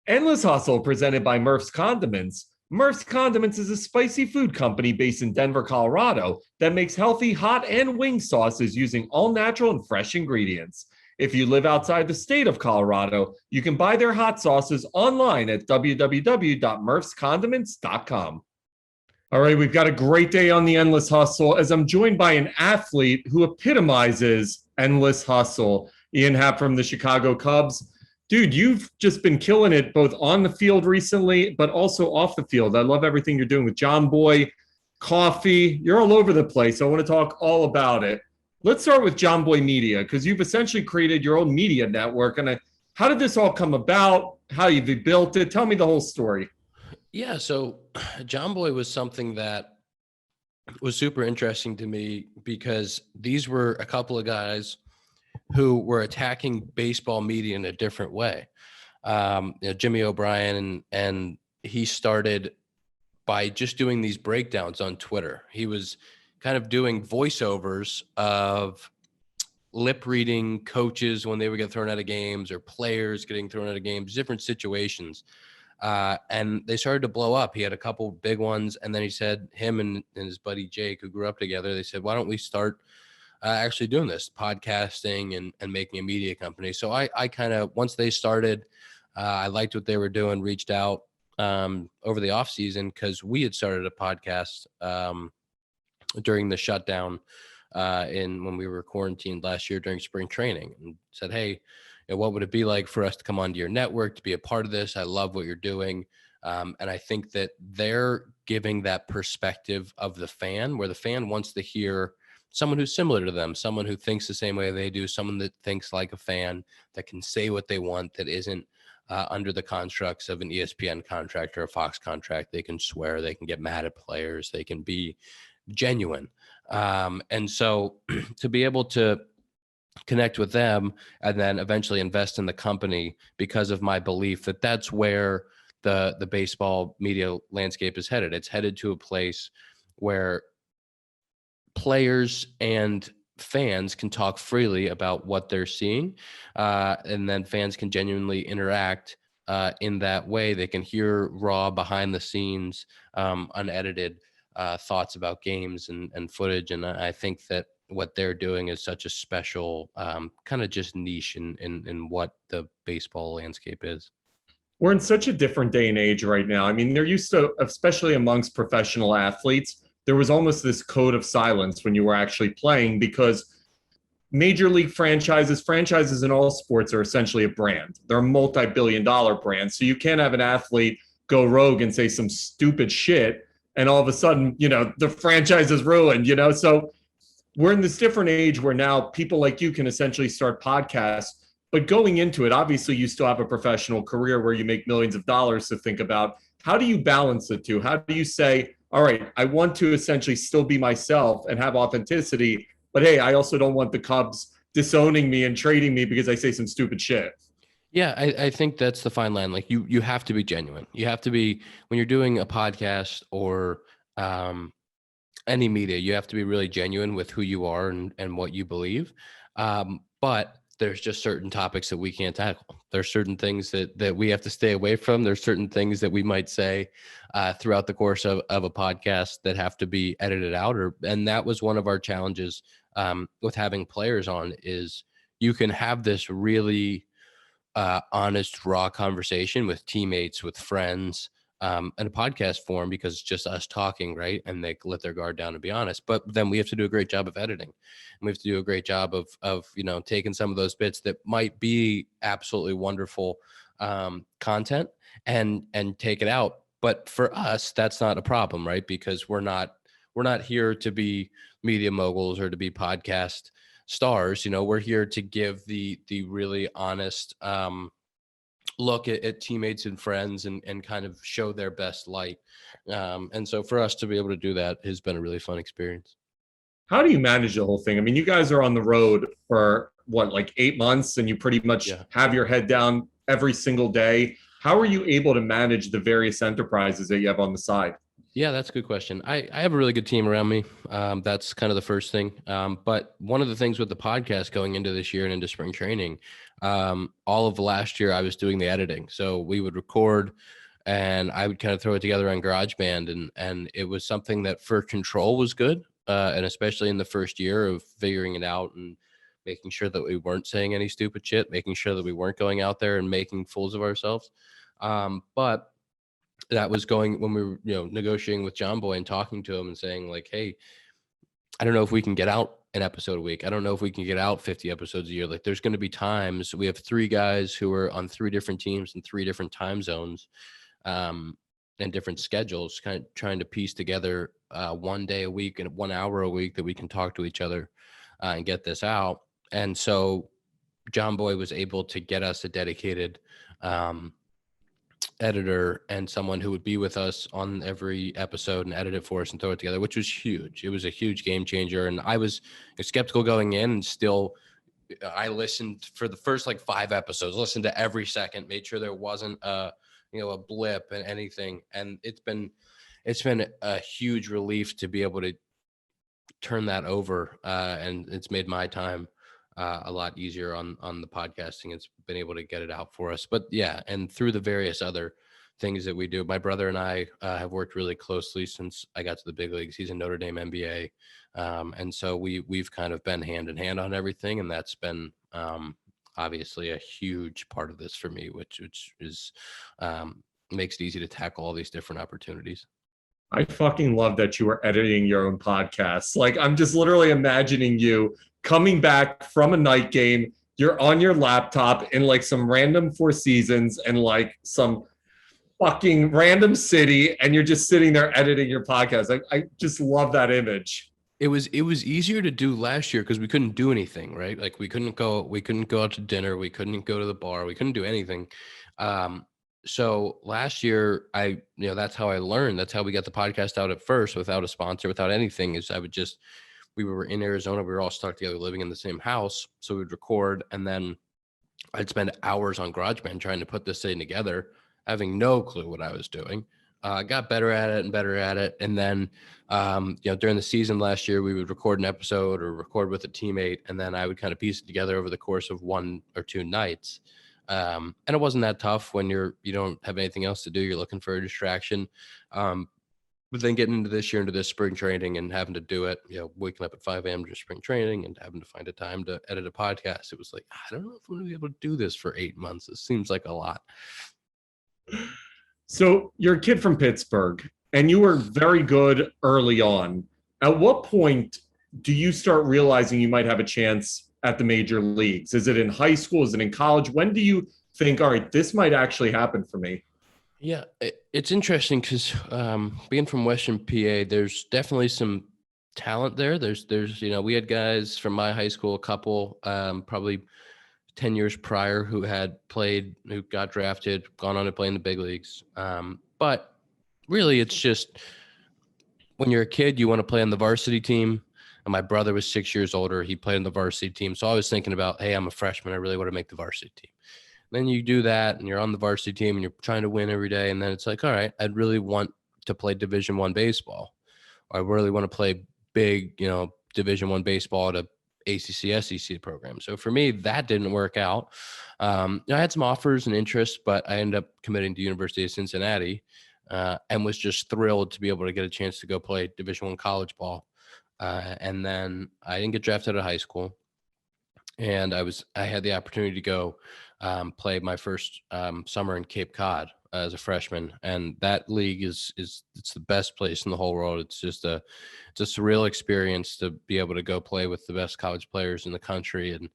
Endless Hustle, presented by Murph's Condiments. Murph's Condiments is a spicy food company based in Denver, Colorado that makes healthy hot and wing sauces using all natural and fresh ingredients. If you live outside the state of Colorado, you can buy their hot sauces online at www.murphscondiments.com. All right, we've got a great day on the Endless Hustle as I'm joined by an athlete who epitomizes endless hustle. Ian Happ from the Chicago Cubs. Dude, you've just been killing it both on the field recently, but also off the field. I love everything you're doing with John Boy, coffee. You're all over the place. I want to talk all about it. Let's start with John Boy Media, because you've essentially created your own media network. And how did this all come about? How you've built it? Tell me the whole story. Yeah, so John Boy was something that was super interesting to me because these were a couple of guys who were attacking baseball media in a different way. Jimmy O'Brien, and he started by just doing these breakdowns on Twitter. He was kind of doing voiceovers of lip reading coaches when they would get thrown out of games or players getting thrown out of games, different situations. And they started to blow up. He had a couple big ones. And then he said, him and his buddy Jake, who grew up together, they said, why don't we start actually doing this, podcasting and making a media company. So I kind of, once they started, I liked what they were doing, reached out over the off season because we had started a podcast during the shutdown when we were quarantined last year during spring training, and said, hey, what would it be like for us to come onto your network to be a part of this? I love what you're doing. And I think that they're giving that perspective of the fan, where the fan wants to hear someone who's similar to them, someone who thinks the same way they do, someone that thinks like a fan, that can say what they want, that isn't under the constructs of an ESPN contract or a Fox contract. They can swear, they can get mad at players, they can be genuine. And so to be able to connect with them and then eventually invest in the company because of my belief that that's where the baseball media landscape is headed. It's headed to a place where players and fans can talk freely about what they're seeing, and then fans can genuinely interact in that way. They can hear raw, behind the scenes, unedited thoughts about games and footage. And I think that what they're doing is such a special kind of just niche in what the baseball landscape is. We're in such a different day and age right now. I mean, they're used to, especially amongst professional athletes, there was almost this code of silence when you were actually playing, because major league franchises in all sports are essentially a brand. They're a multi-billion-dollar brand. So you can't have an athlete go rogue and say some stupid shit, and all of a sudden, the franchise is ruined, So we're in this different age where now people like you can essentially start podcasts. But going into it, obviously, you still have a professional career where you make millions of dollars to think about. How do you balance the two? How do you say, all right, I want to essentially still be myself and have authenticity, but hey, I also don't want the Cubs disowning me and trading me because I say some stupid shit? Yeah, I think that's the fine line. Like you have to be genuine. You have to be, when you're doing a podcast or any media, you have to be really genuine with who you are and what you believe. But there's just certain topics that we can't tackle. There's certain things that we have to stay away from. There's certain things that we might say throughout the course of a podcast that have to be edited out. And that was one of our challenges with having players on, is you can have this really honest, raw conversation with teammates, with friends, in a podcast form, because it's just us talking, right? And they let their guard down and be honest. But then we have to do a great job of editing, and we have to do a great job of taking some of those bits that might be absolutely wonderful content and take it out. But for us, that's not a problem, right? Because we're not here to be media moguls or to be podcast stars. We're here to give the really honest look at teammates and friends and kind of show their best light. And so for us to be able to do that has been a really fun experience. How do you manage the whole thing? I mean, you guys are on the road for like 8 months, and you pretty much have your head down every single day. How are you able to manage the various enterprises that you have on the side? Yeah, that's a good question. I have a really good team around me. That's kind of the first thing. But one of the things with the podcast going into this year and into spring training, all of last year I was doing the editing. So we would record and I would kind of throw it together on GarageBand, and it was something that for control was good. And especially in the first year of figuring it out and making sure that we weren't saying any stupid shit, making sure that we weren't going out there and making fools of ourselves. But that was going when we were, negotiating with John Boy and talking to him and saying like, hey, I don't know if we can get out an episode a week. I don't know if we can get out 50 episodes a year. Like there's going to be times we have 3 guys who are on 3 different teams in 3 different time zones, and different schedules, kind of trying to piece together 1 day a week and 1 hour a week that we can talk to each other and get this out. And so John Boy was able to get us a dedicated editor and someone who would be with us on every episode and edit it for us and throw it together, which was huge. It was a huge game changer. And I was skeptical going in, and still I listened for the first like 5 episodes, listened to every second, made sure there wasn't a blip and anything. And it's been a huge relief to be able to turn that over. And it's made my time a lot easier on the podcasting. It's been able to get it out for us. But yeah, and through the various other things that we do, my brother and I have worked really closely since I got to the big leagues. He's in Notre Dame MBA, and so we've kind of been hand in hand on everything, and that's been obviously a huge part of this for me, which is makes it easy to tackle all these different opportunities. I fucking love that you were editing your own podcast. Like, I'm just literally imagining you coming back from a night game. You're on your laptop in like some random Four Seasons and like some fucking random city, and you're just sitting there editing your podcast. I just love that image. It was easier to do last year because we couldn't do anything, right? Like we couldn't go out to dinner, we couldn't go to the bar, we couldn't do anything. So last year, that's how I learned. That's how we got the podcast out at first, without a sponsor, without anything. Is we were in Arizona, we were all stuck together, living in the same house. So we'd record, and then I'd spend hours on GarageBand trying to put this thing together, having no clue what I was doing. Got better at it and better at it. And then, during the season last year, we would record an episode or record with a teammate, and then I would kind of piece it together over the course of 1 or 2 nights. And it wasn't that tough when you don't have anything else to do. You're looking for a distraction. But then getting into this year, into this spring training, and having to do it, waking up at 5 a.m. to spring training and having to find a time to edit a podcast. It was like, I don't know if I'm going to be able to do this for 8 months. It seems like a lot. So you're a kid from Pittsburgh, and you were very good early on. At what point do you start realizing you might have a chance at the major leagues? Is it in high school? Is it in college? When do you think, all right, this might actually happen for me? Yeah, it's interesting because being from Western PA, there's definitely some talent there. There's we had guys from my high school, a couple probably 10 years prior who got drafted, gone on to play in the big leagues. But really, it's just when you're a kid, you want to play on the varsity team. And my brother was 6 years older. He played on the varsity team. So I was thinking about, hey, I'm a freshman. I really want to make the varsity team. Then you do that, and you're on the varsity team, and you're trying to win every day. And then it's like, all right, I'd really want to play Division I baseball. Or I really want to play big, Division I baseball at a ACC, SEC program. So for me, that didn't work out. I had some offers and interest, but I ended up committing to University of Cincinnati and was just thrilled to be able to get a chance to go play Division I college ball. And then I didn't get drafted out of high school, and I had the opportunity to go play my first summer in Cape Cod as a freshman, and that league it's the best place in the whole world. It's just a surreal experience to be able to go play with the best college players in the country, and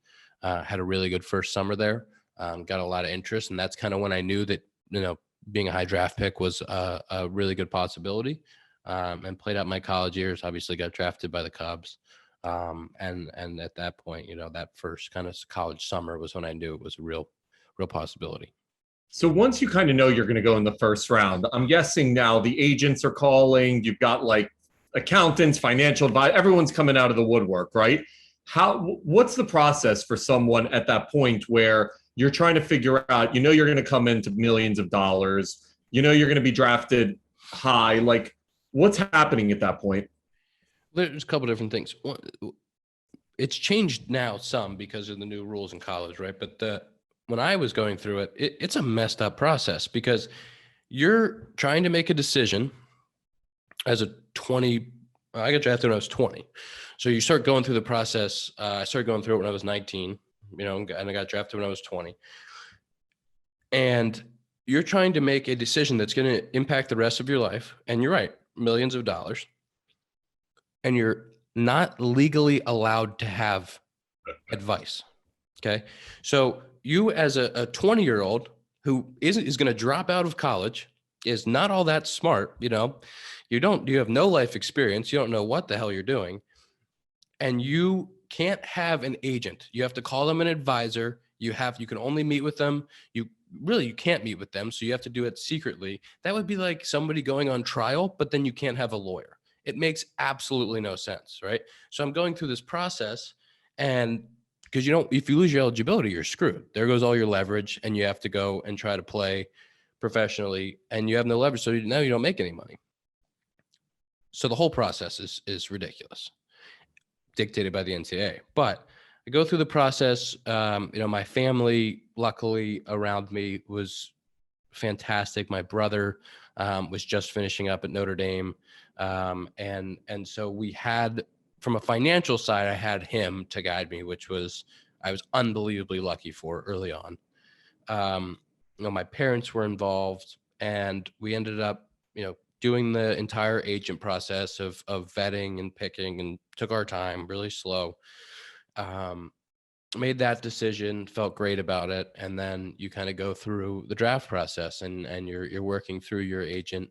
had a really good first summer there. Got a lot of interest, and that's kind of when I knew that being a high draft pick was a really good possibility. And played out my college years. Obviously, got drafted by the Cubs, and at that point, that first kind of college summer was when I knew it was a real possibility. So once you kind of know you're going to go in the first round, I'm guessing now the agents are calling. You've got like accountants, financial advice. Everyone's coming out of the woodwork, right? What's the process for someone at that point where you're trying to figure out? You're going to come into millions of dollars. You're going to be drafted high. Like, What's happening at that point? There's a couple different things. It's changed now some because of the new rules in college, right? But when I was going through it, it's a messed up process because you're trying to make a decision as a 20. I got drafted when I was 20. So you start going through the process. I started going through it when I was 19, and I got drafted when I was 20. And you're trying to make a decision that's going to impact the rest of your life. And you're right, millions of dollars. And you're not legally allowed to have advice. Okay. So you as a 20-year-old who is going to drop out of college, is not all that smart, you have no life experience. You don't know what the hell you're doing. And you can't have an agent. You have to call them an advisor. You can only meet with them. You can't meet with them. So you have to do it secretly. That would be like somebody going on trial, but then you can't have a lawyer. It makes absolutely no sense, right? So I'm going through this process, and because if you lose your eligibility, you're screwed. There goes all your leverage, and you have to go and try to play professionally, and you have no leverage. So now you don't make any money. So the whole process is ridiculous, dictated by the NCAA. But I go through the process. My family, luckily around me, was fantastic. My brother was just finishing up at Notre Dame. And so we had, from a financial side, I had him to guide me, which I was unbelievably lucky for early on. My parents were involved, and we ended up, doing the entire agent process of vetting and picking, and took our time, really slow. Made that decision, felt great about it. And then you kind of go through the draft process, and you're working through your agent,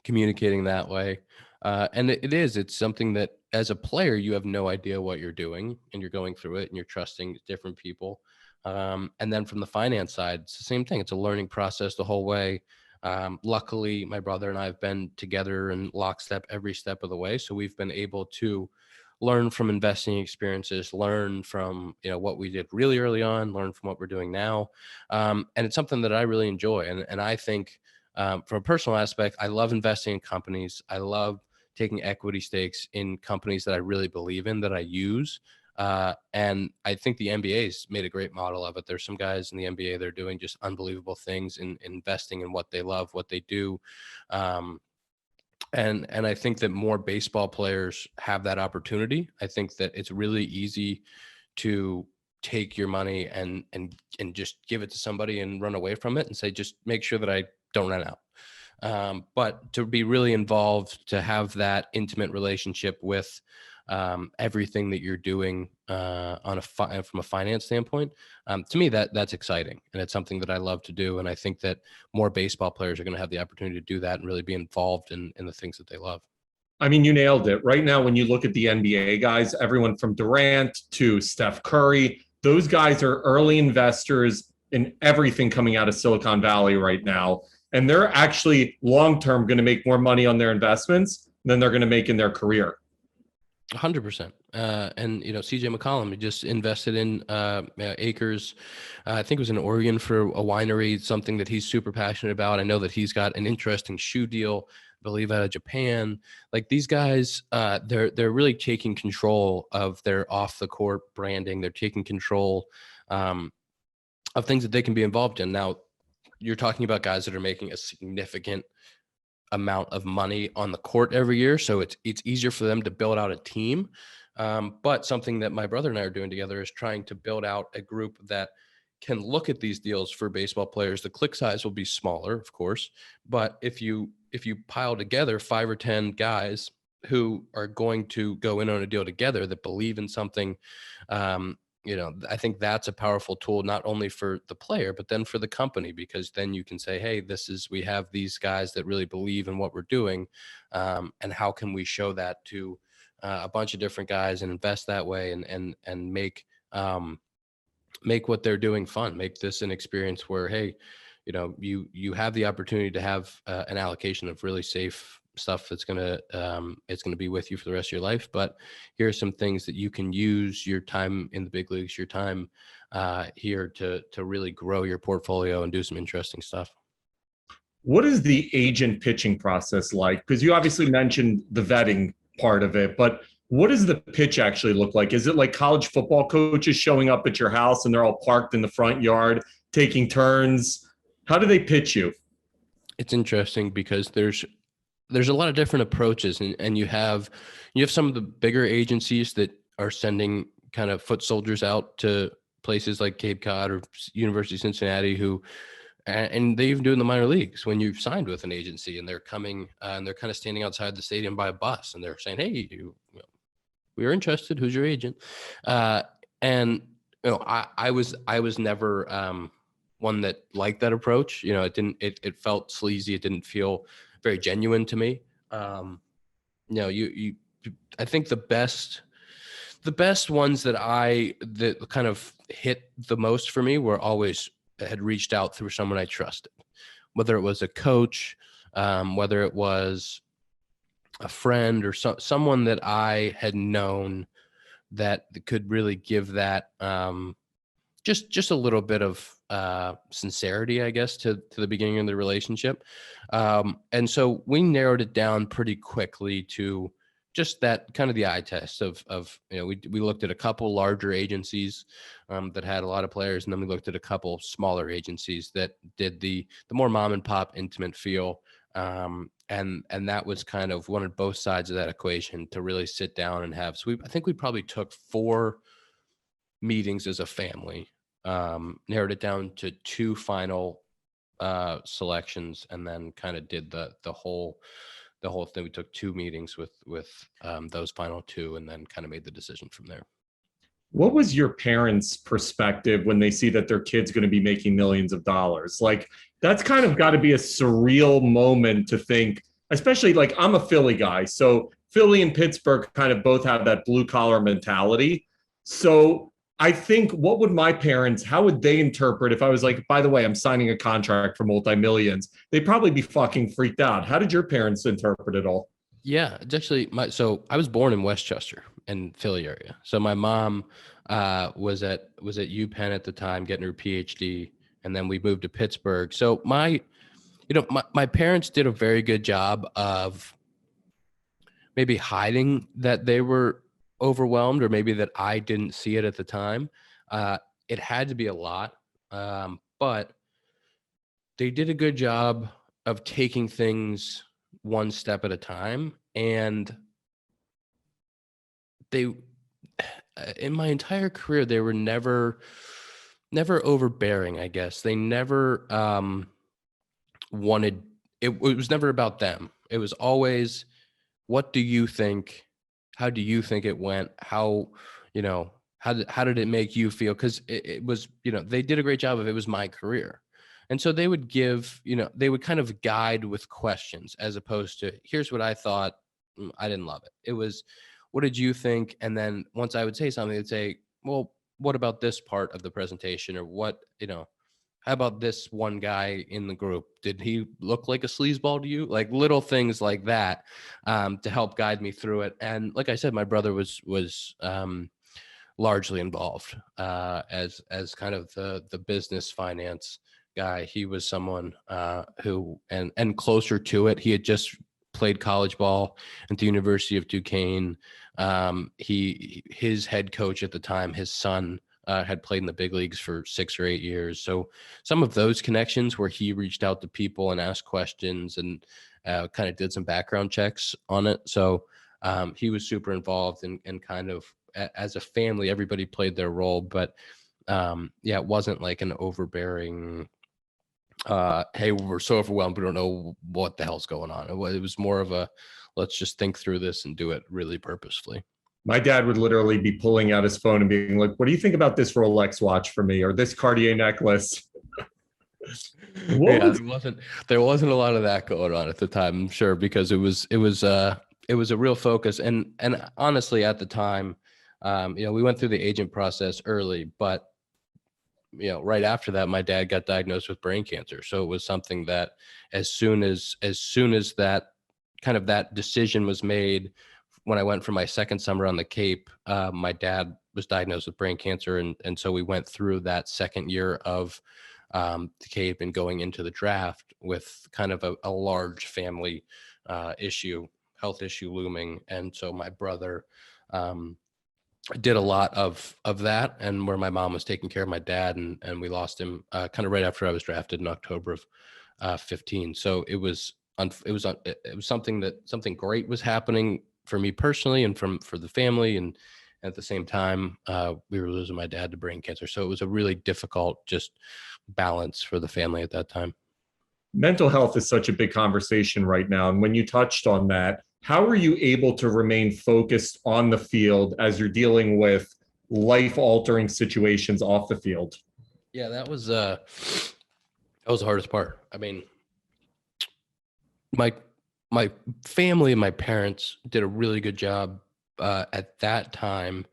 communicating that way. And it's something that as a player, you have no idea what you're doing, and you're going through it, and you're trusting different people. And then from the finance side, it's the same thing. It's a learning process the whole way. Luckily, my brother and I have been together in lockstep every step of the way. So we've been able to learn from investing experiences, learn from, what we did really early on, learn from what we're doing now. And it's something that I really enjoy. And I think, from a personal aspect, I love investing in companies. I love taking equity stakes in companies that I really believe in, that I use. And I think the NBA's made a great model of it. There's some guys in the NBA that are doing just unbelievable things in investing in what they love, what they do. And I think that more baseball players have that opportunity. I think that it's really easy to take your money and just give it to somebody and run away from it and say, just make sure that I don't run out. But to be really involved, to have that intimate relationship with everything that you're doing from a finance standpoint, to me, that's exciting. And it's something that I love to do. And I think that more baseball players are going to have the opportunity to do that and really be involved in the things that they love. I mean, you nailed it. Right now, when you look at the NBA guys, everyone from Durant to Steph Curry, those guys are early investors in everything coming out of Silicon Valley right now. And they're actually long-term going to make more money on their investments than they're going to make in their career. 100%. And, CJ McCollum, he just invested in acres. I think it was in Oregon for a winery, something that he's super passionate about. I know that he's got an interesting shoe deal, I believe, out of Japan. Like, these guys, they're really taking control of their off the court branding. They're taking control of things that they can be involved in. Now, you're talking about guys that are making a significant amount of money on the court every year, so it's easier for them to build out a team. But something that my brother and I are doing together is trying to build out a group that can look at these deals for baseball players. The click size will be smaller, of course, but if you pile together 5 or 10 guys who are going to go in on a deal together that believe in something, I think that's a powerful tool, not only for the player, but then for the company, because then you can say, hey, we have these guys that really believe in what we're doing. And how can we show that to a bunch of different guys and invest that way and make what they're doing fun, make this an experience where, hey, you have the opportunity to have an allocation of really safe stuff that's it's gonna be with you for the rest of your life. But here are some things that you can use your time in the big leagues, your time here to really grow your portfolio and do some interesting stuff. What is the agent pitching process like? Because you obviously mentioned the vetting part of it, but what does the pitch actually look like? Is it like college football coaches showing up at your house and they're all parked in the front yard taking turns? How do they pitch you? It's interesting because there's a lot of different approaches, and you have some of the bigger agencies that are sending kind of foot soldiers out to places like Cape Cod or University of Cincinnati and they even do in the minor leagues when you've signed with an agency and they're coming and they're kind of standing outside the stadium by a bus and they're saying, hey, we are interested. Who's your agent? And I was never one that liked that approach. It felt sleazy. It didn't feel very genuine to me. I think the best ones that kind of hit the most for me were always had reached out through someone I trusted, whether it was a coach, whether it was a friend or someone that I had known that could really give that just a little bit of sincerity, I guess, to the beginning of the relationship. And so we narrowed it down pretty quickly to just that kind of the eye test of we looked at a couple larger agencies that had a lot of players, and then we looked at a couple smaller agencies that did the more mom and pop intimate feel. And that was kind of wanted both sides of that equation to really sit down and have. So I think we probably took 4 meetings as a family, narrowed it down to 2 final selections, and then kind of did the whole thing. We took 2 meetings with those final 2, and then kind of made the decision from there. What was your parents' perspective when they see that their kid's going to be making millions of dollars? Like, that's kind of got to be a surreal moment to think, especially like I'm a Philly guy. So Philly and Pittsburgh kind of both have that blue collar mentality. So I think how would they interpret if I was like, by the way, I'm signing a contract for multi-millions? They'd probably be fucking freaked out. How did your parents interpret it all? Yeah, it's actually so I was born in Westchester in Philly area. So my mom was at UPenn at the time getting her PhD, and then we moved to Pittsburgh. So my parents did a very good job of maybe hiding that they were overwhelmed, or maybe that I didn't see it at the time. It had to be a lot, but they did a good job of taking things one step at a time. And they, in my entire career, they were never overbearing, I guess. They never wanted it was never about them. It was always, what do you think? How do you think it went? How did it make you feel? Because it was, they did a great job of it. Was my career. And so they would they would kind of guide with questions, as opposed to, here's what I thought. I didn't love it. It was, what did you think? And then once I would say something, they'd say, well, what about this part of the presentation? Or what, how about this one guy in the group? Did he look like a sleazeball to you? Like little things like that, to help guide me through it. And like I said, my brother was largely involved as kind of the business finance guy. He was someone who and closer to it. He had just played college ball at the University of Duquesne. His head coach at the time, his son, had played in the big leagues for 6 or 8 years. So some of those connections where he reached out to people and asked questions and kind of did some background checks on it. So he was super involved and kind of, as a family, everybody played their role. But it wasn't like an overbearing, hey, we're so overwhelmed, we don't know what the hell's going on. It was more of a, let's just think through this and do it really purposefully. My dad would literally be pulling out his phone and being like, what do you think about this Rolex watch for me, or this Cartier necklace? There wasn't a lot of that going on at the time, I'm sure, because it was a real focus. And honestly, at the time, we went through the agent process early, but right after that, my dad got diagnosed with brain cancer. So it was something that as soon as that kind of that decision was made, when I went for my second summer on the Cape, my dad was diagnosed with brain cancer. And so we went through that second year of decade and going into the draft with kind of a large family health issue looming. And so my brother did a lot of that, and where my mom was taking care of my dad, and we lost him kind of right after I was drafted in October of 15. So it was something great was happening for me personally and for the family, and at the same time we were losing my dad to brain cancer. So it was a really difficult just balance for the family at that time. Mental health is such a big conversation right now. And when you touched on that, how are you able to remain focused on the field as you're dealing with life-altering situations off the field? Yeah, that was the hardest part. I mean, my family and my parents did a really good job at that time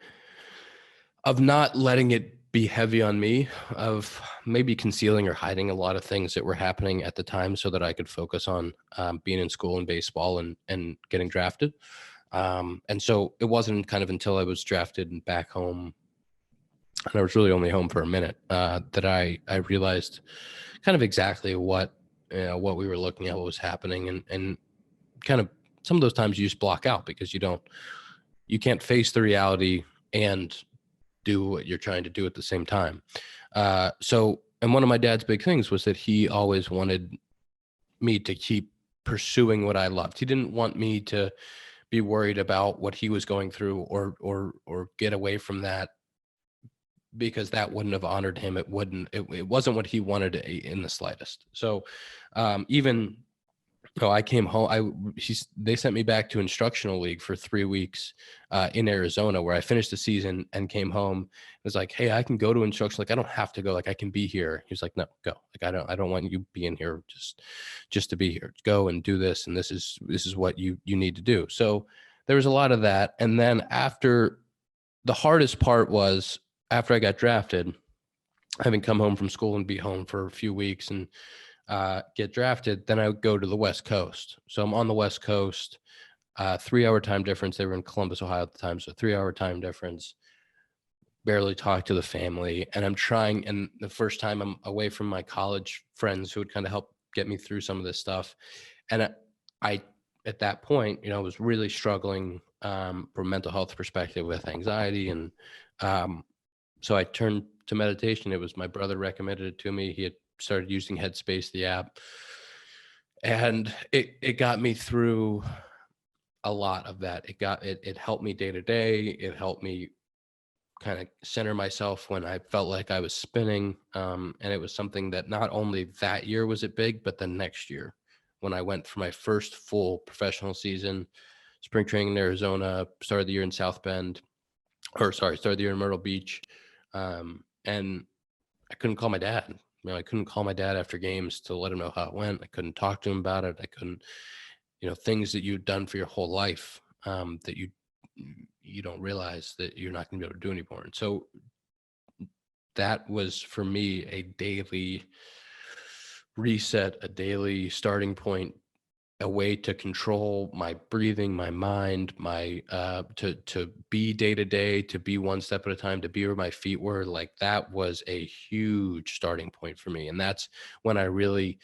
of not letting it be heavy on me, of maybe concealing or hiding a lot of things that were happening at the time so that I could focus on being in school and baseball and getting drafted. And so it wasn't kind of until I was drafted and back home, and I was really only home for a minute, that I realized kind of exactly what we were looking at, what was happening, and kind of some of those times you just block out because you can't face the reality and do what you're trying to do at the same time. And one of my dad's big things was that he always wanted me to keep pursuing what I loved. He didn't want me to be worried about what he was going through or get away from that, because that wouldn't have honored him. It wasn't what he wanted in the slightest. So even though I came home, they sent me back to instructional league for 3 weeks in Arizona, where I finished the season and came home. It was like, hey, I can go to instruction. Like, I don't have to go. Like, I can be here. He was like, no, go. Like, I don't want you being here just to be here. Go and do this. And this is what you need to do. So there was a lot of that. And then the hardest part was after I got drafted, having come home from school and be home for a few weeks and get drafted, then I would go to the West Coast. So I'm on the West Coast, 3-hour time difference. They were in Columbus, Ohio at the time. So 3-hour time difference, barely talk to the family. And and the first time I'm away from my college friends who would kind of help get me through some of this stuff. And I at that point, was really struggling from a mental health perspective with anxiety. And so I turned to meditation. It was my brother recommended it to me. He had started using Headspace, the app, and it got me through a lot of that. It helped me day to day. It helped me kind of center myself when I felt like I was spinning. And it was something that not only that year was it big, but the next year when I went for my first full professional season, spring training in Arizona, started the year in started the year in Myrtle Beach. And I couldn't call my dad. I couldn't call my dad after games to let him know how it went. I couldn't talk to him about it. I couldn't, things that you've done for your whole life that you don't realize that you're not going to be able to do anymore. And so that was for me a daily reset, a daily starting point, a way to control my breathing, my mind, to be day to day, to be one step at a time, to be where my feet were. Like, that was a huge starting point for me. And that's when I really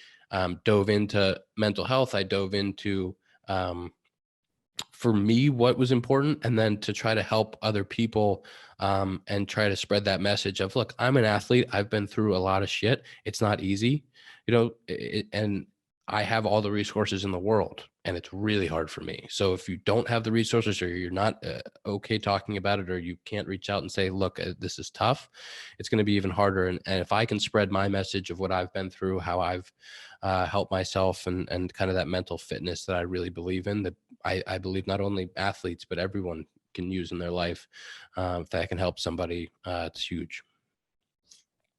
dove into mental health. I dove into, for me, what was important, and then to try to help other people and try to spread that message of, look, I'm an athlete. I've been through a lot of shit. It's not easy, and I have all the resources in the world, and it's really hard for me. So if you don't have the resources, or you're not okay talking about it, or you can't reach out and say, look, this is tough, it's going to be even harder. And if I can spread my message of what I've been through, how I've helped myself, and kind of that mental fitness that I really believe in, that I believe not only athletes, but everyone can use in their life, if that can help somebody, it's huge.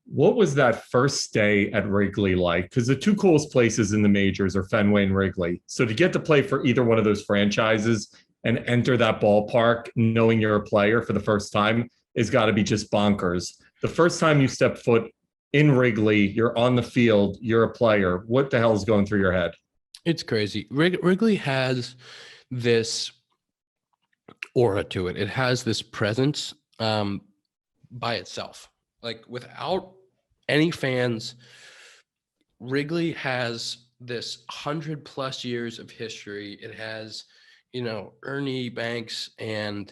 What was that first day at Wrigley like? Because the two coolest places in the majors are Fenway and Wrigley. So to get to play for either one of those franchises and enter that ballpark knowing you're a player for the first time is got to be just bonkers. The first time you step foot in Wrigley, you're on the field, you're a player. What the hell is going through your head? It's crazy. Wrigley has this aura to it. It has this presence by itself. Like, without any fans, Wrigley has this 100+ years of history. It has, Ernie Banks and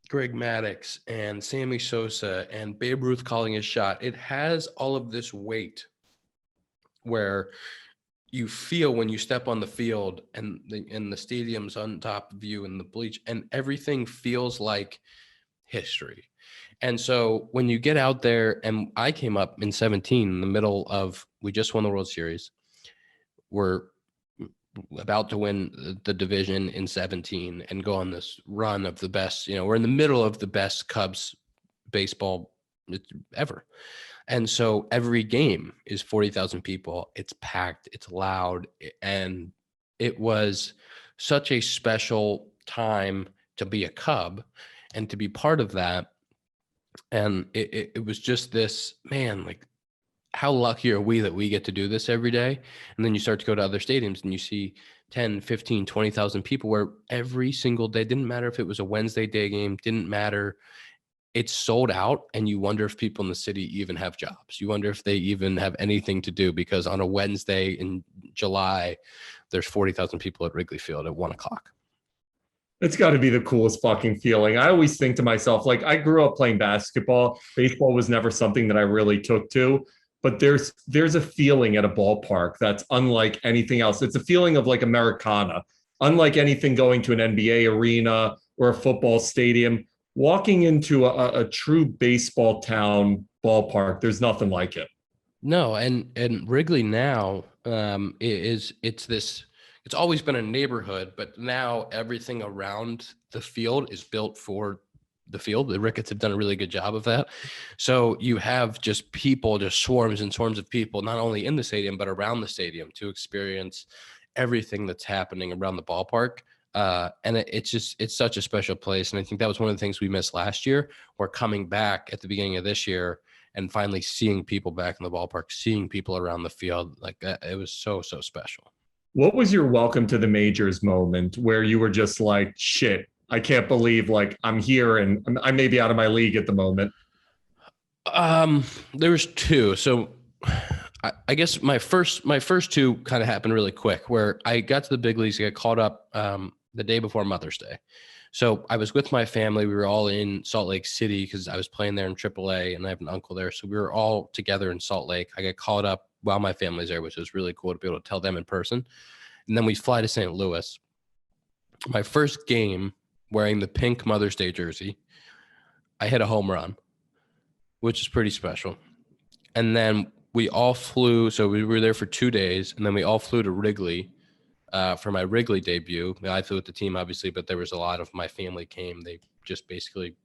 Greg Maddux and Sammy Sosa and Babe Ruth calling his shot. It has all of this weight where you feel when you step on the field and the stadium's on top of you and the bleach, and everything feels like history. And so when you get out there, and I came up in 17 in the middle of, we just won the World Series. We're about to win the division in 17 and go on this run of the best, we're in the middle of the best Cubs baseball ever. And so every game is 40,000 people. It's packed, it's loud. And it was such a special time to be a Cub and to be part of that. And it was just this, man, like, how lucky are we that we get to do this every day? And then you start to go to other stadiums and you see 10, 15, 20,000 people where every single day, didn't matter if it was a Wednesday day game, didn't matter. It's sold out. And you wonder if people in the city even have jobs. You wonder if they even have anything to do, because on a Wednesday in July, there's 40,000 people at Wrigley Field at 1:00. It's got to be the coolest fucking feeling. I always think to myself, like, I grew up playing basketball. Baseball was never something that I really took to. But there's a feeling at a ballpark that's unlike anything else. It's a feeling of like Americana, unlike anything going to an NBA arena or a football stadium. Walking into a true baseball town ballpark, there's nothing like it. No, and Wrigley now it's always been a neighborhood, but now everything around the field is built for the field. The Ricketts have done a really good job of that. So you have just people, just swarms and swarms of people, not only in the stadium, but around the stadium to experience everything that's happening around the ballpark. And it's such a special place. And I think that was one of the things we missed last year. We're coming back at the beginning of this year and finally seeing people back in the ballpark, seeing people around the field. Like, it was so, so special. What was your welcome to the majors moment where you were just like, shit, I can't believe, like, I'm here and I may be out of my league at the moment? There was two. So I guess my first two kind of happened really quick, where I got to the big leagues. I got called up the day before Mother's Day. So I was with my family. We were all in Salt Lake City because I was playing there in AAA and I have an uncle there. So we were all together in Salt Lake. I got called up while my family's there, which was really cool to be able to tell them in person. And then we fly to St. Louis. My first game, wearing the pink Mother's Day jersey, I hit a home run, which is pretty special. And then we all flew. So we were there for 2 days, and then we all flew to Wrigley for my Wrigley debut. I flew with the team, obviously, but there was a lot of my family came. They just basically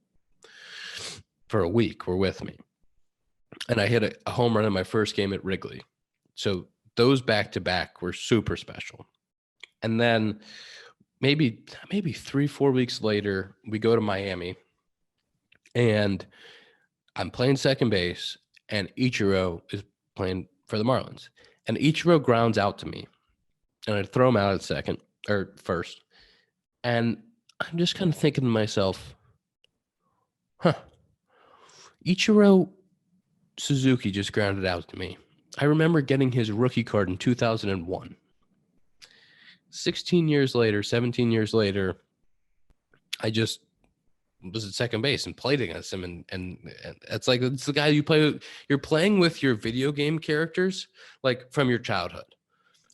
for a week were with me. And I hit a home run in my first game at Wrigley. So those back-to-back were super special. And then maybe 3-4 weeks later, we go to Miami, and I'm playing second base, and Ichiro is playing for the Marlins. And Ichiro grounds out to me, and I throw him out at second or first. And I'm just kind of thinking to myself, Ichiro Suzuki just grounded out to me. I remember getting his rookie card in 2001. 17 years later, I just was at second base and played against him. And it's like, it's the guy you play with. You're playing with your video game characters, like, from your childhood.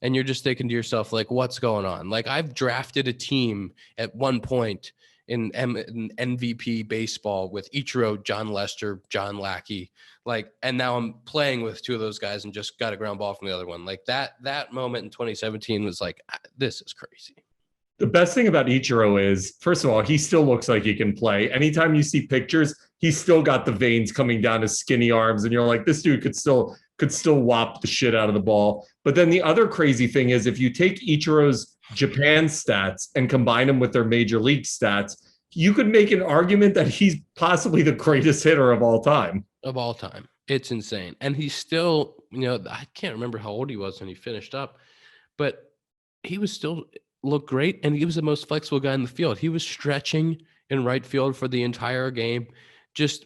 And you're just thinking to yourself, like, what's going on? Like, I've drafted a team at one point in MVP baseball with Ichiro, John Lester, John Lackey, like, and now I'm playing with two of those guys and just got a ground ball from the other one. Like, that moment in 2017 was like, this is crazy. The best thing about Ichiro is, first of all, he still looks like he can play. Anytime you see pictures, he's still got the veins coming down his skinny arms, and you're like, this dude could still whop the shit out of the ball. But then the other crazy thing is, if you take Ichiro's Japan stats and combine them with their major league stats, you could make an argument that he's possibly the greatest hitter of all time. Of all time. It's insane. And he's still, I can't remember how old he was when he finished up, but he was still looked great. And he was the most flexible guy in the field. He was stretching in right field for the entire game. Just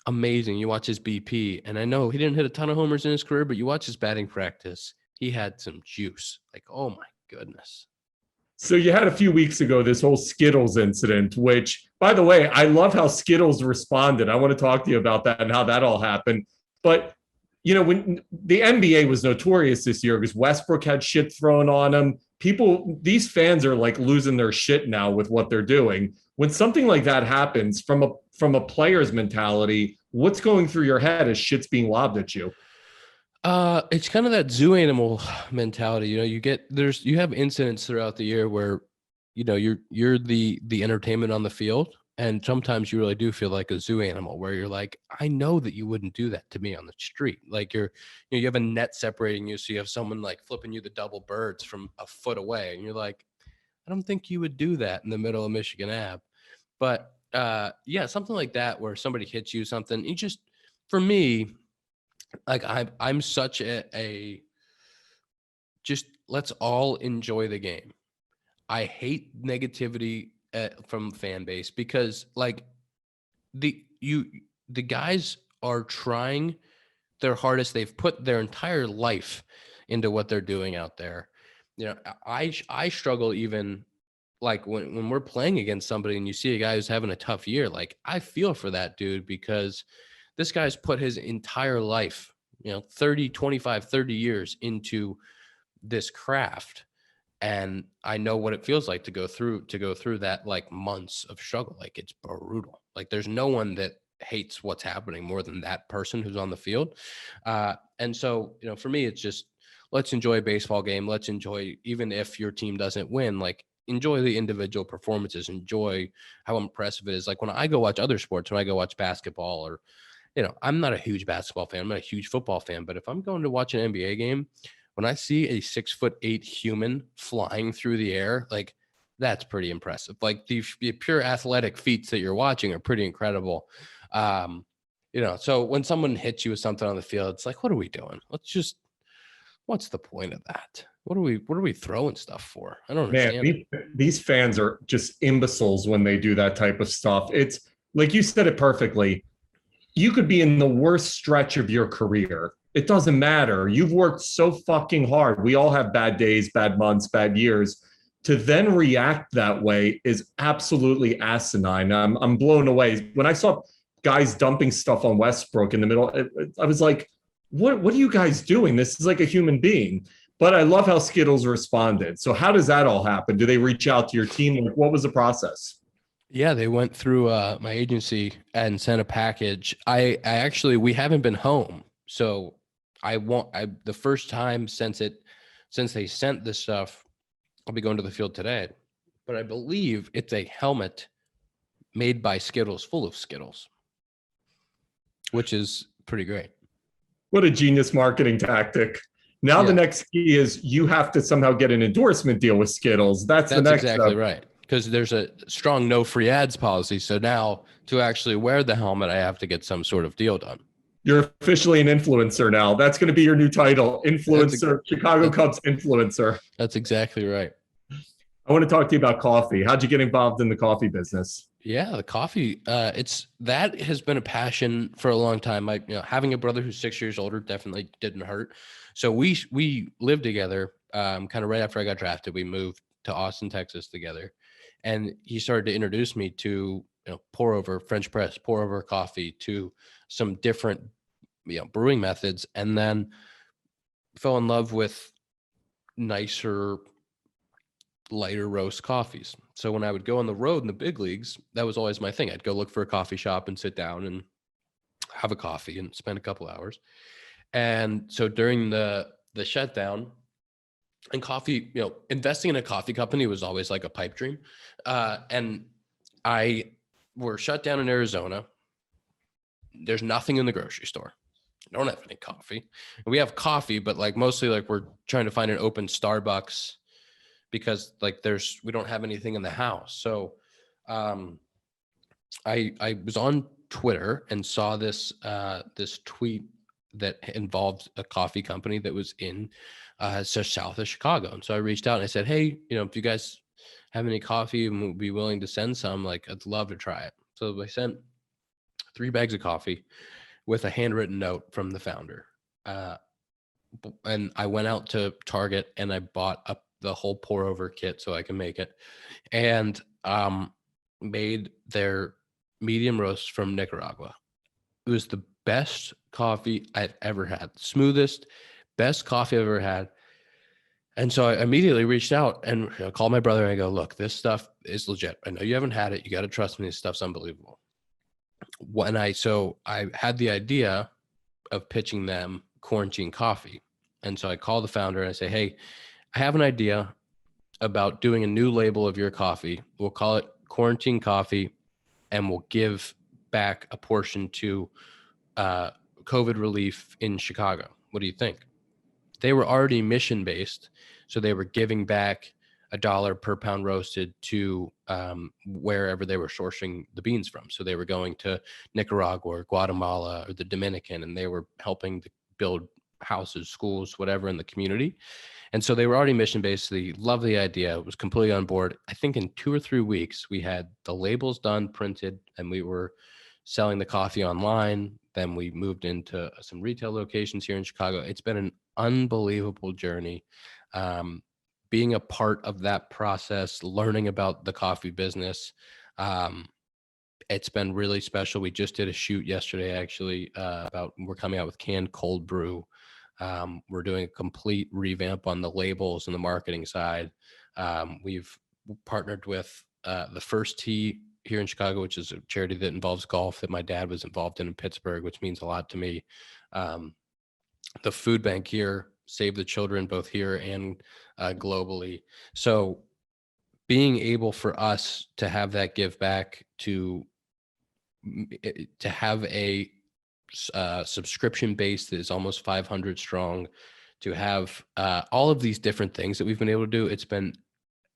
amazing. You watch his BP, and I know he didn't hit a ton of homers in his career, but you watch his batting practice. He had some juice. Like, oh my goodness. So you had a few weeks ago this whole Skittles incident, which, by the way, I love how Skittles responded. I want to talk to you about that and how that all happened. But when the NBA was notorious this year because Westbrook had shit thrown on him, these fans are like losing their shit now with what they're doing. When something like that happens from a player's mentality, what's going through your head as shit's being lobbed at you? It's kind of that zoo animal mentality. You have incidents throughout the year where, you're the entertainment on the field. And sometimes you really do feel like a zoo animal where you're like, I know that you wouldn't do that to me on the street. Like you have a net separating you. So you have someone like flipping you the double birds from a foot away. And you're like, I don't think you would do that in the middle of Michigan Ave. But yeah, something like that where somebody hits you something. For me, like I'm such a just let's all enjoy the game. I hate negativity from fan base because like the guys are trying their hardest. They've put their entire life into what they're doing out there. I struggle even like when we're playing against somebody and you see a guy who's having a tough year. Like I feel for that dude because this guy's put his entire life, 30, 25, 30 years into this craft. And I know what it feels like to go through that like months of struggle. Like it's brutal. Like there's no one that hates what's happening more than that person who's on the field. And so, for me, it's just, let's enjoy a baseball game. Let's enjoy, even if your team doesn't win, like enjoy the individual performances, enjoy how impressive it is. Like when I go watch other sports, when I go watch basketball or, I'm not a huge basketball fan. I'm not a huge football fan, but if I'm going to watch an NBA game, when I see a 6'8" human flying through the air, like that's pretty impressive. Like the pure athletic feats that you're watching are pretty incredible. So when someone hits you with something on the field, it's like, what are we doing? What's the point of that? What are we throwing stuff for? I don't understand. Man, these fans are just imbeciles when they do that type of stuff. It's like you said it perfectly. You could be in the worst stretch of your career. It doesn't matter. You've worked so fucking hard. We all have bad days, bad months, bad years. To then react that way is absolutely asinine. I'm blown away. When I saw guys dumping stuff on Westbrook in the middle, I was like, what are you guys doing? This is like a human being. But I love how Skittles responded. So how does that all happen? Do they reach out to your team? Like, what was the process? Yeah, they went through my agency and sent a package. I actually, we haven't been home. So the first time since they sent this stuff, I'll be going to the field today. But I believe it's a helmet made by Skittles, full of Skittles, which is pretty great. What a genius marketing tactic. Now the next key is you have to somehow get an endorsement deal with Skittles. That's the next exactly right. Because there's a strong no free ads policy. So now to actually wear the helmet, I have to get some sort of deal done. You're officially an influencer now. That's going to be your new title, influencer, Chicago Cubs influencer. That's exactly right. I want to talk to you about coffee. How'd you get involved in the coffee business? Yeah, the coffee. That has been a passion for a long time. Having a brother who's 6 years older definitely didn't hurt. So we lived together. Kind of right after I got drafted, we moved to Austin, Texas together, and he started to introduce me to pour over French press, pour over coffee, to some different brewing methods, and then fell in love with nicer, lighter roast coffees. So when I would go on the road in the big leagues, that was always my thing. I'd go look for a coffee shop and sit down and have a coffee and spend a couple hours. And so during the shutdown, and coffee, investing in a coffee company was always like a pipe dream. And we're shut down in Arizona. There's nothing in the grocery store. I don't have any coffee. We have coffee, but like mostly like we're trying to find an open Starbucks because like we don't have anything in the house. So I was on Twitter and saw this tweet that involved a coffee company that was in south of Chicago. And so I reached out and I said, hey, if you guys have any coffee and would be willing to send some, like I'd love to try it. So I sent 3 bags of coffee with a handwritten note from the founder. And I went out to Target and I bought up the whole pour over kit so I can make it, and made their medium roast from Nicaragua. It was the best coffee I've ever had, smoothest, best coffee I've ever had. And so I immediately reached out and called my brother and I go, look, this stuff is legit. I know you haven't had it. You got to trust me. This stuff's unbelievable. So I had the idea of pitching them quarantine coffee. And so I call the founder and I say, hey, I have an idea about doing a new label of your coffee. We'll call it quarantine coffee, and we'll give back a portion to COVID relief in Chicago. What do you think? They were already mission based, so they were giving back $1 per pound roasted to wherever they were sourcing the beans from. So they were going to Nicaragua or Guatemala or the Dominican, and they were helping to build houses, schools, whatever in the community. And so they were already mission-based. So they loved the idea. It was completely on board. I think in 2 or 3 weeks, we had the labels done, printed, and we were selling the coffee online. Then we moved into some retail locations here in Chicago. It's been an unbelievable journey. Being a part of that process, learning about the coffee business, it's been really special. We just did a shoot yesterday, actually, about we're coming out with canned cold brew. We're doing a complete revamp on the labels and the marketing side. We've partnered with the First Tee here in Chicago, which is a charity that involves golf that my dad was involved in Pittsburgh, which means a lot to me. The food bank here, Save the Children, both here and globally. So being able for us to have that give back, to have a subscription base that is almost 500 strong, to have all of these different things that we've been able to do, it's been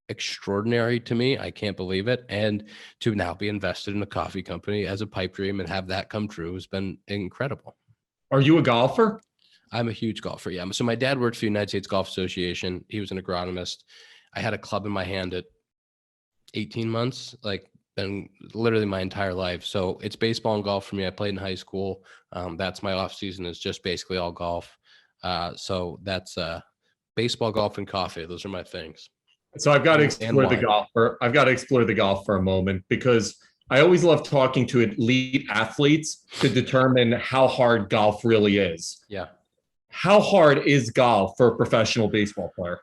extraordinary to me. I can't believe it. And to now be invested in a coffee company as a pipe dream and have that come true has been incredible. Are you a golfer? I'm a huge golfer. Yeah. So my dad worked for the United States Golf Association. He was an agronomist. I had a club in my hand at 18 months, like been literally my entire life. So it's baseball and golf for me. I played in high school. That's my off season, is just basically all golf. So that's baseball, golf, and coffee. Those are my things. So I've got to explore the golf. I've got to explore the golf for a moment, because I always love talking to elite athletes to determine how hard golf really is. Yeah. How hard is golf for a professional baseball player?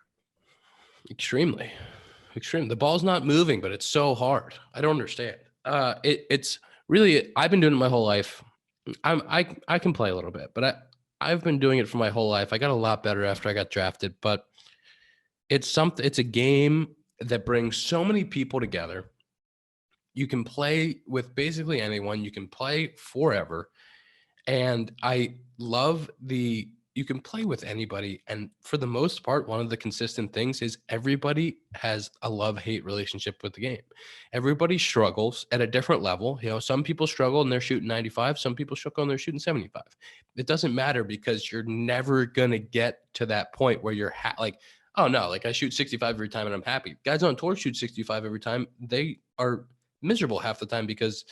Extremely. The ball's not moving, but it's so hard. I don't understand. It's really, I've been doing it my whole life. I can play a little bit, but I've been doing it for my whole life. I got a lot better after I got drafted, but it's a game that brings so many people together. You can play with basically anyone. You can play forever. And I love you can play with anybody. And for the most part, one of the consistent things is everybody has a love-hate relationship with the game. Everybody struggles at a different level. You know, some people struggle and they're shooting 95. Some people struggle and they're shooting 75. It doesn't matter, because you're never going to get to that point where you're like, oh no, like I shoot 65 every time and I'm happy. Guys on tour shoot 65 every time. They are miserable half the time because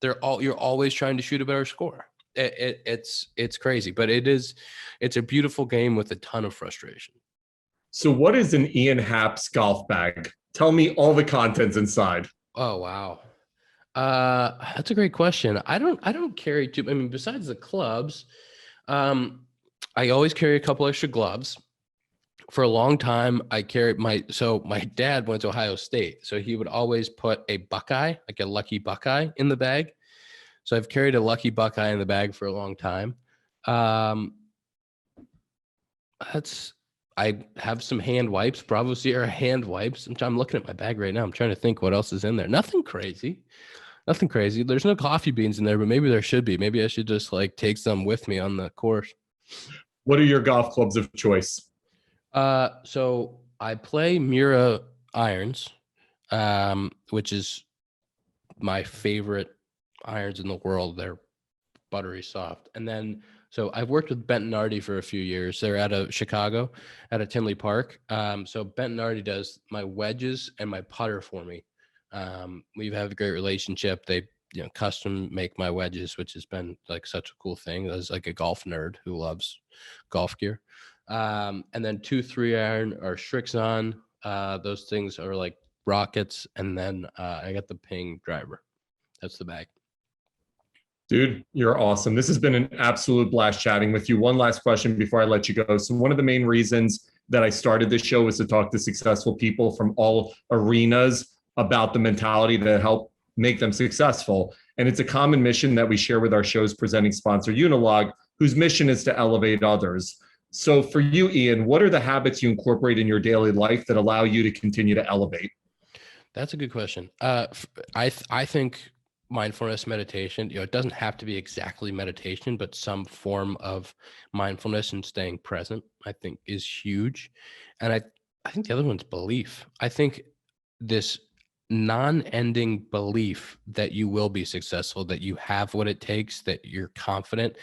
you're always trying to shoot a better score. It's crazy, but it's a beautiful game with a ton of frustration. So what is an Ian Happ's golf bag? Tell me all the contents inside. Oh, wow. That's a great question. I don't carry too, I mean, besides the clubs, I always carry a couple extra gloves. For a long time, I carried my dad went to Ohio State, so he would always put a Buckeye, like a Lucky Buckeye, in the bag. So I've carried a Lucky Buckeye in the bag for a long time. I have some hand wipes, Bravo Sierra hand wipes. I'm looking at my bag right now. I'm trying to think what else is in there. Nothing crazy. There's no coffee beans in there, but maybe there should be. Maybe I should just take some with me on the course. What are your golf clubs of choice? So I play Mira irons, which is my favorite irons in the world. They're buttery soft. And then, so I've worked with Bentonardi for a few years. They're out of Chicago, out of Tinley Park. So Bentonardi does my wedges and my putter for me. We have a great relationship. They custom make my wedges, which has been like such a cool thing as like a golf nerd who loves golf gear. And then 2 3-iron or Strixon. Those things are like rockets. And then I got the Ping driver. That's the bag. Dude, you're awesome. This has been an absolute blast chatting with you. One last question before I let you go. So one of the main reasons that I started this show was to talk to successful people from all arenas about the mentality that help make them successful. And it's a common mission that we share with our show's presenting sponsor, Unilog, whose mission is to elevate others. So for you, Ian, what are the habits you incorporate in your daily life that allow you to continue to elevate? That's a good question. I think mindfulness meditation, it doesn't have to be exactly meditation, but some form of mindfulness and staying present, I think is huge. And I think the other one's belief. I think this non-ending belief that you will be successful, that you have what it takes, that you're confident,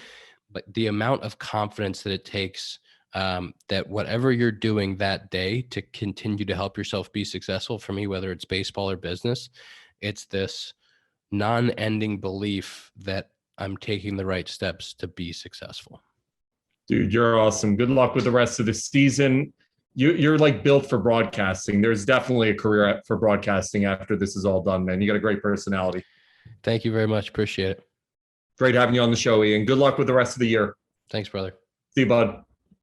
but the amount of confidence that it takes that whatever you're doing that day to continue to help yourself be successful, for me, whether it's baseball or business, it's this non-ending belief that I'm taking the right steps to be successful. Dude, you're awesome. Good luck with the rest of the season. You're like built for broadcasting. There's definitely a career for broadcasting after this is all done, man. You got a great personality. Thank you very much. Appreciate it. Great having you on the show, Ian. Good luck with the rest of the year. Thanks, brother. See you, bud.